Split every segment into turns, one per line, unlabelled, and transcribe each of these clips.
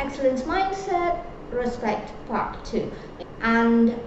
Excellence Mindset, Respect Part 2. And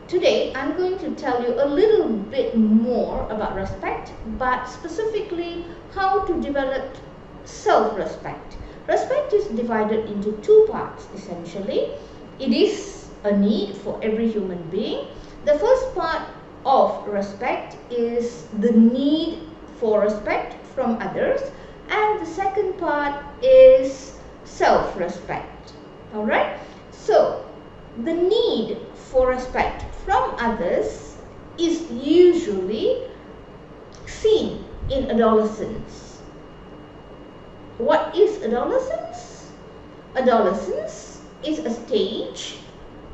today I'm going to tell you a little bit more about respect, but specifically how to develop self-respect. Respect is divided into two parts essentially. It is a need for every human being. The first part of respect is the need for respect from others, and the second part is self-respect. Alright, so the need for respect from others is usually seen in adolescence. What is adolescence? Adolescence is a stage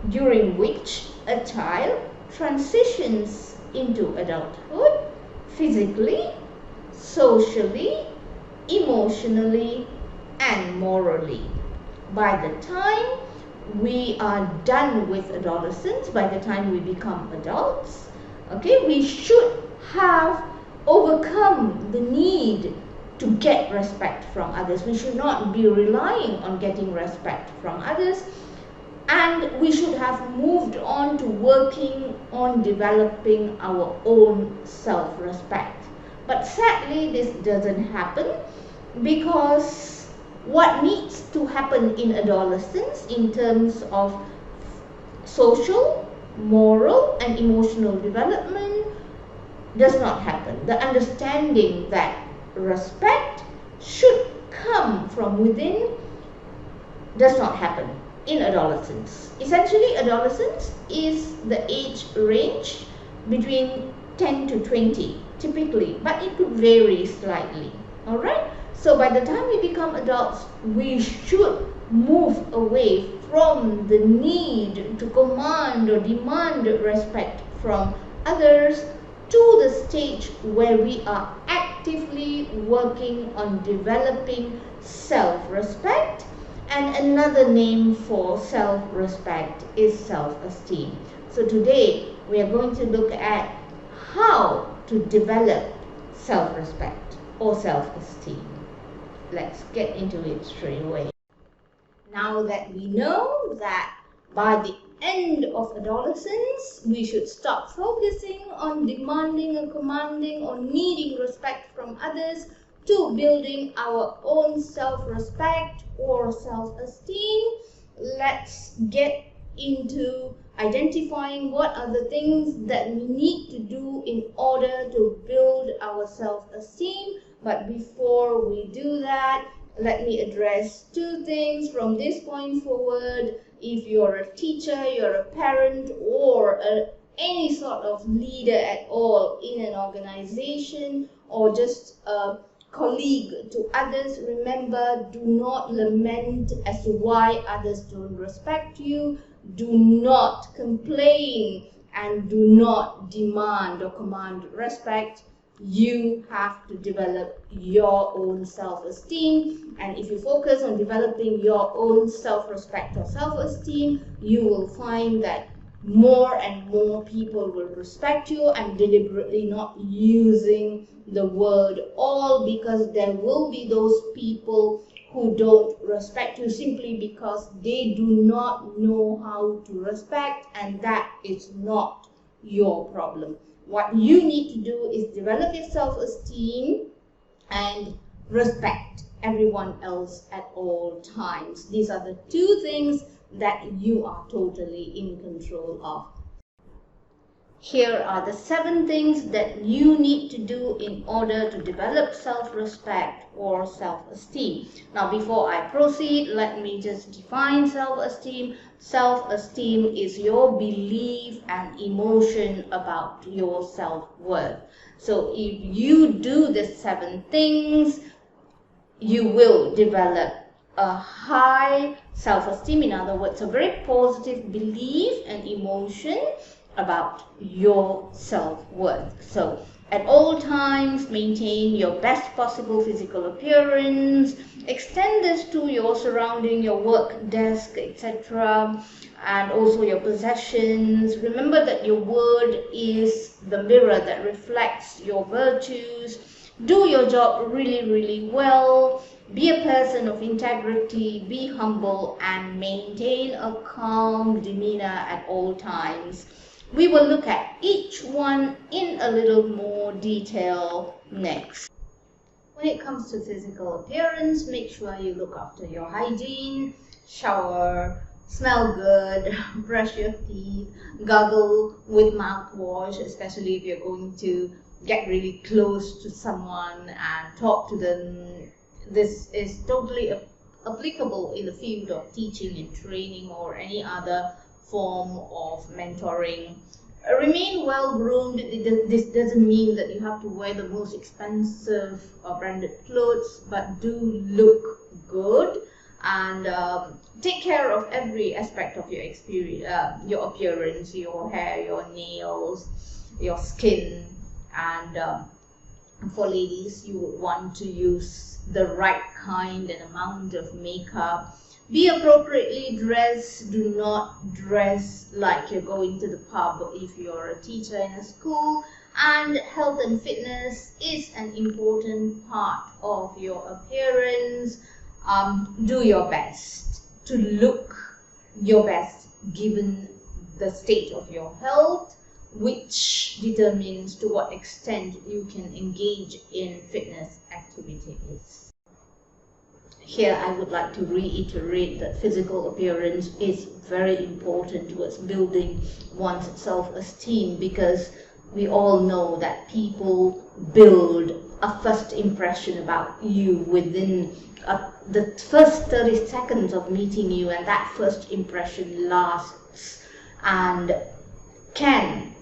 during which a child transitions into adulthood physically, socially, emotionally, and morally. By the time we are done with adolescence, by the time we become adults, we should have overcome the need to get respect from others. We should not be relying on getting respect from others, and we should have moved on to working on developing our own self-respect. But sadly, this doesn't happen, because what needs to happen in adolescence in terms of social, moral, and emotional development does not happen. The understanding that respect should come from within does not happen in adolescence. Essentially, adolescence is the age range between 10 to 20 typically, but it could vary slightly. Alright, so by the time we become adults, we should move away from the need to command or demand respect from others to the stage where we are actively working on developing self-respect. And another name for self-respect is self-esteem. So today we are going to look at how to develop self-respect or self-esteem. Let's get into it straight away. Now that we know that by the end of adolescence, we should stop focusing on demanding or commanding or needing respect from others to building our own self-respect or self-esteem, let's get into identifying what are the things that we need to do in order to build our self-esteem. But before we do that, let me address two things from this point forward. If you're a teacher, you're a parent, or any sort of leader at all in an organization, or just a colleague to others, remember, do not lament as to why others don't respect you. Do not complain and do not demand or command respect. You have to develop your own self-esteem, and if you focus on developing your own self-respect or self-esteem, you will find that more and more people will respect you. I'm deliberately not using the word all, because there will be those people who don't respect you simply because they do not know how to respect, and that is not your problem. What you need to do is develop your self-esteem and respect everyone else at all times. These are the two things that you are totally in control of. Here are the 7 things that you need to do in order to develop self-respect or self-esteem. Now, before I proceed, let me just define self-esteem. Self-esteem is your belief and emotion about your self-worth. So if you do the 7 things, you will develop a high self-esteem. In other words, a very positive belief and emotion about your self-worth. So at all times, maintain your best possible physical appearance. Extend this to your surrounding, your work desk, etc., and also your possessions. Remember that your word is the mirror that reflects your virtues. Do your job really, really well. Be a person of integrity, be humble, and maintain a calm demeanor at all times. We will look at each one in a little more detail next. When it comes to physical appearance, make sure you look after your hygiene, shower, smell good, brush your teeth, gargle with mouthwash, especially if you're going to get really close to someone and talk to them. This is totally applicable in the field of teaching and training or any other form of mentoring. Remain well groomed. This doesn't mean that you have to wear the most expensive branded clothes, but do look good and take care of every aspect of your experience, your appearance, your hair, your nails, your skin. And for ladies, you would want to use the right kind and amount of makeup. Be appropriately dressed. Do not dress like you're going to the pub if you're a teacher in a school. And health and fitness is an important part of your appearance. Do your best to look your best given the state of your health, which determines to what extent you can engage in fitness activities. Here I would like to reiterate that physical appearance is very important towards building one's self-esteem, because we all know that people build a first impression about you within the first 30 seconds of meeting you, and that first impression lasts and can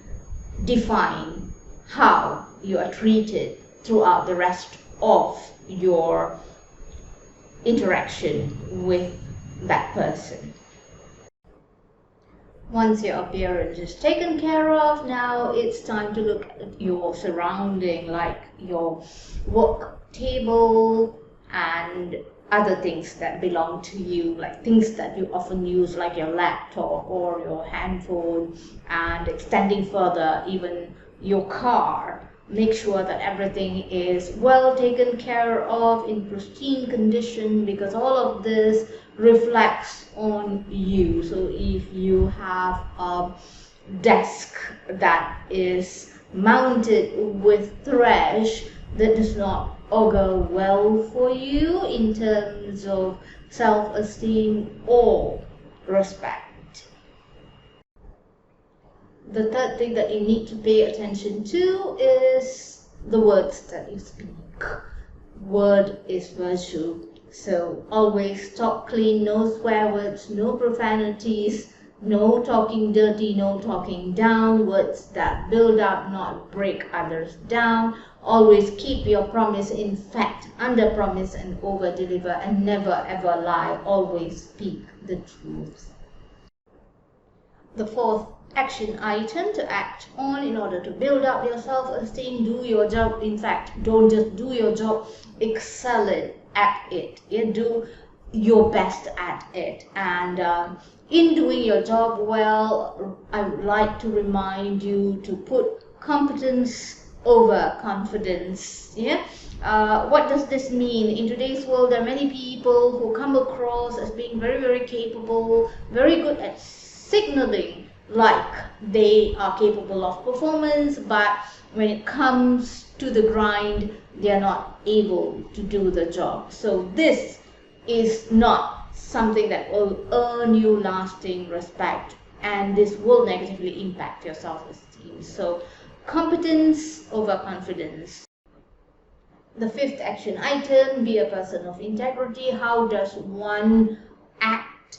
define how you are treated throughout the rest of your interaction with that person. Once your appearance is taken care of, now it's time to look at your surrounding, like your work table and other things that belong to you, like things that you often use, like your laptop or your handphone, and extending further, even your car. Make sure that everything is well taken care of, in pristine condition, because all of this reflects on you. So if you have a desk that is mounted with trash, that does not augur well for you in terms of self-esteem or respect. The third thing that you need to pay attention to is the words that you speak. Word is virtue. So always talk clean, no swear words, no profanities, no talking dirty, no talking down, words that build up, not break others down. Always keep your promise. In fact, under promise and over deliver, and never ever lie. Always speak the truth. The fourth action item to act on in order to build up your self-esteem: do your job. In fact, don't just do your job, excel at it. Yeah, do your best at it. And in doing your job well, I would like to remind you to put competence over confidence. Yeah. What does this mean? In today's world, there are many people who come across as being very, very capable, very good at signaling like they are capable of performance, but when it comes to the grind, they are not able to do the job. So this is not something that will earn you lasting respect, and this will negatively impact your self-esteem. So competence over confidence. The fifth action item: be a person of integrity. How does one act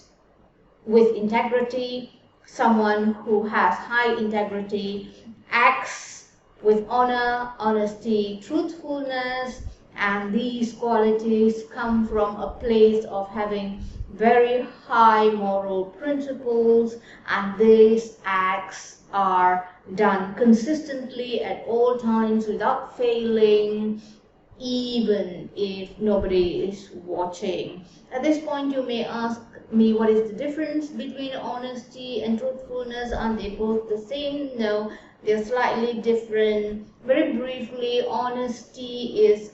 with integrity? Someone who has high integrity acts with honor, honesty, truthfulness, and these qualities come from a place of having very high moral principles, and these acts are done consistently at all times without failing, even if nobody is watching. At this point, you may ask me, what is the difference between honesty and truthfulness? Aren't they both the same? No, they're slightly different. Very briefly, honesty is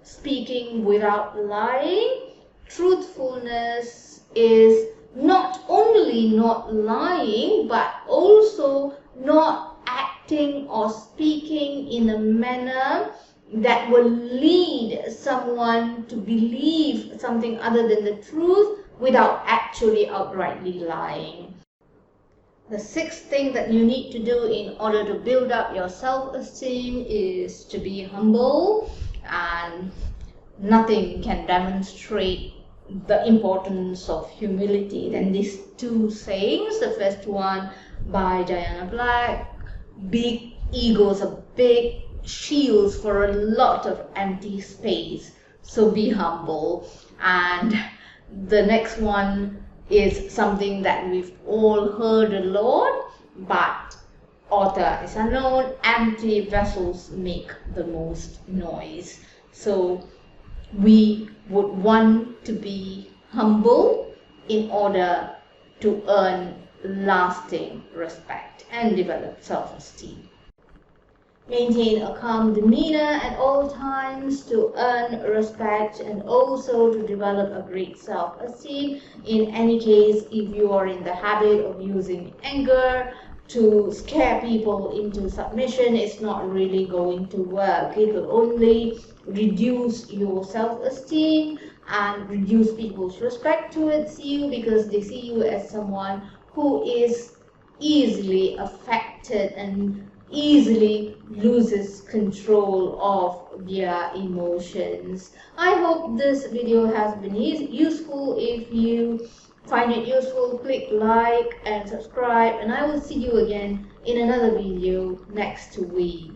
speaking without lying. Truthfulness is not only not lying, but also not acting or speaking in a manner that will lead someone to believe something other than the truth without actually outrightly lying. The sixth thing that you need to do in order to build up your self-esteem is to be humble, and nothing can demonstrate the importance of humility than these two sayings. The first one by Diana Black: big egos are big shields for a lot of empty space, so be humble. And the next one is something that we've all heard a lot, but author is unknown: empty vessels make the most noise. So we would want to be humble in order to earn lasting respect and develop self-esteem. Maintain a calm demeanor at all times to earn respect and also to develop a great self-esteem. In any case, if you are in the habit of using anger to scare people into submission, it's not really going to work. It will only reduce your self-esteem and reduce people's respect towards you, because they see you as someone who is easily affected and easily loses control of their emotions. I hope this video has been useful. If you find it useful, click like and subscribe, and I will see you again in another video next week.